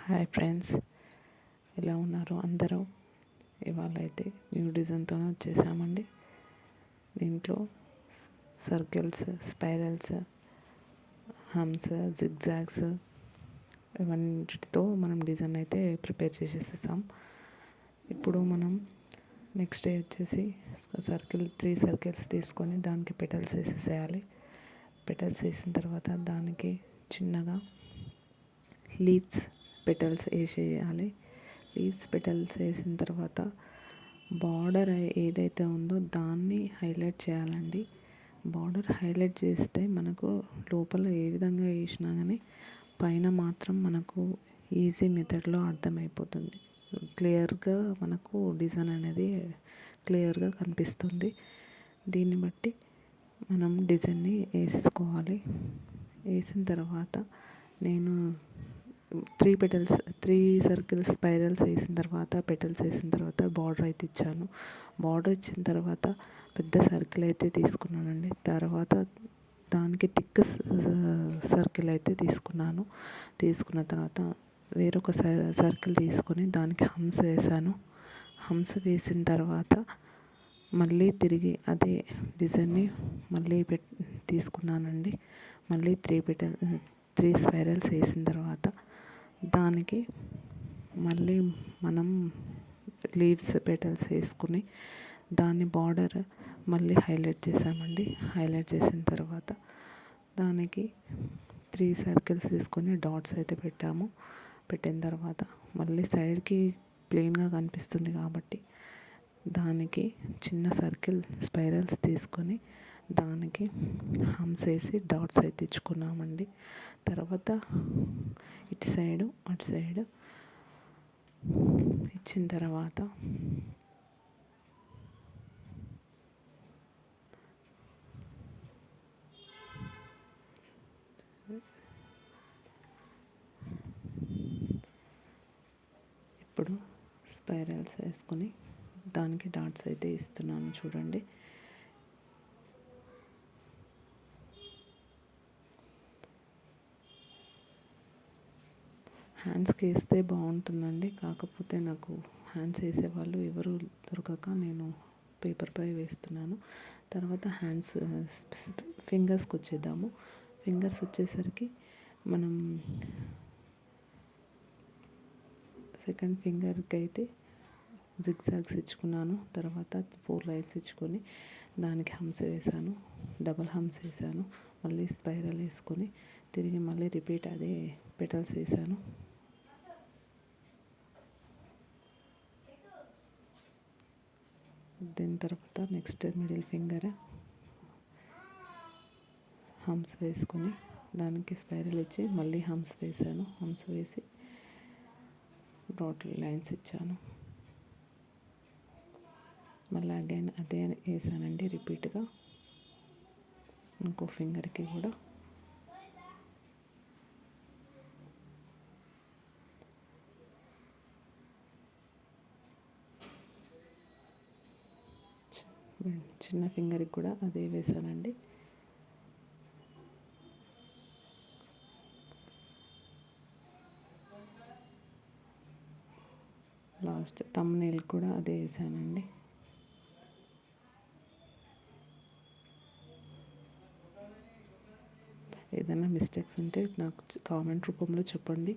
Hi friends, ఎలా ఉన్నారు అందరూ? ఇవాళ అయితే న్యూ డిజైన్తో వచ్చేసామండి. దీంట్లో సర్కిల్స్, స్పైరల్స్, హమ్స్, జిగ్జాగ్స్ ఇవన్నిటితో మనం డిజైన్ అయితే ప్రిపేర్ చేసేసేసాం. ఇప్పుడు మనం నెక్స్ట్ డే వచ్చేసి త్రీ సర్కిల్స్ తీసుకొని దానికి పెటల్స్ వేసేసేయాలి. పెటల్స్ వేసిన తర్వాత దానికి చిన్నగా లీవ్స్ పెటల్స్ వేసేయాలి. లీవ్స్ పెటల్స్ వేసిన తర్వాత బార్డర్ ఏదైతే ఉందో దాన్ని హైలైట్ చేయాలండి. బార్డర్ హైలైట్ చేస్తే మనకు లోపల ఏ విధంగా వేసినా కానీ పైన మాత్రం మనకు ఈజీ మెథడ్లో అర్థమైపోతుంది. క్లియర్గా మనకు డిజైన్ అనేది క్లియర్గా కనిపిస్తుంది. దీన్ని బట్టి మనం డిజైన్ని వేసేసుకోవాలి. వేసిన తర్వాత నేను త్రీ సర్కిల్స్ స్పైరల్స్ వేసిన తర్వాత పెటల్స్ వేసిన తర్వాత బార్డర్ అయితే ఇచ్చాను. బార్డర్ ఇచ్చిన తర్వాత పెద్ద సర్కిల్ అయితే తీసుకున్నానండి. తర్వాత దానికి థిక్ సర్కిల్ అయితే తీసుకున్న తర్వాత వేరొక సర్కిల్ తీసుకొని దానికి హమ్స్ వేసాను. హమ్స్ వేసిన తర్వాత మళ్ళీ తిరిగి అదే డిజైన్ని మళ్ళీ తీసుకున్నానండి. మళ్ళీ త్రీ స్పైరల్స్ వేసిన తర్వాత దానికి మళ్ళీ మనం లీవ్స్ పెటల్స్ వేసుకుని దాన్ని బార్డర్ మళ్ళీ హైలైట్ చేసామండి. హైలైట్ చేసిన తర్వాత దానికి త్రీ సర్కిల్స్ తీసుకొని డాట్స్ అయితే పెట్టిన తర్వాత మళ్ళీ సైడ్కి ప్లెయిన్గా కనిపిస్తుంది కాబట్టి దానికి చిన్న సర్కిల్ స్పైరల్స్ తీసుకొని దానికి హమ్స్ వేసి డాట్స్ అయితే ఇచ్చుకున్నామండి. తర్వాత ఇటు సైడు అటు సైడు ఇచ్చిన తర్వాత ఇప్పుడు స్పైరల్స్ వేసుకొని దానికి డాట్స్ అయితే ఇస్తున్నాను చూడండి. హ్యాండ్స్కి వేస్తే బాగుంటుందండి. కాకపోతే నాకు హ్యాండ్స్ వేసేవాళ్ళు ఎవరు దొరకక నేను పేపర్పై వేస్తున్నాను. తర్వాత ఫింగర్స్కి వచ్చేద్దాము. ఫింగర్స్ వచ్చేసరికి మనం సెకండ్ ఫింగర్కి అయితే జిగ్జాగ్స్ ఇచ్చుకున్నాను. తర్వాత 4 లైన్స్ ఇచ్చుకొని దానికి హమ్స్ వేసాను. డబల్ హమ్స్ వేసాను. మళ్ళీ స్పైరల్ వేసుకొని తిరిగి మళ్ళీ రిపీట్ అదే పెటల్స్ వేసాను. దీని తర్వాత నెక్స్ట్ మిడిల్ ఫింగర్ హమ్స్ వేసుకొని దానికి స్పైరల్ ఇచ్చి మళ్ళీ హమ్స్ వేసాను. హమ్స్ వేసి డాట్ లైన్స్ ఇచ్చాను. మళ్ళీ అగైన్ అదే వేసానండి రిపీట్గా ఇంకో ఫింగర్కి కూడా. చిన్న ఫింగర్కి కూడా అదే వేసానండి. లాస్ట్ థంబ్నెయిల్ కూడా అదే వేసానండి. ఏదైనా మిస్టేక్స్ ఉంటే నాకు కామెంట్ రూపంలో చెప్పండి.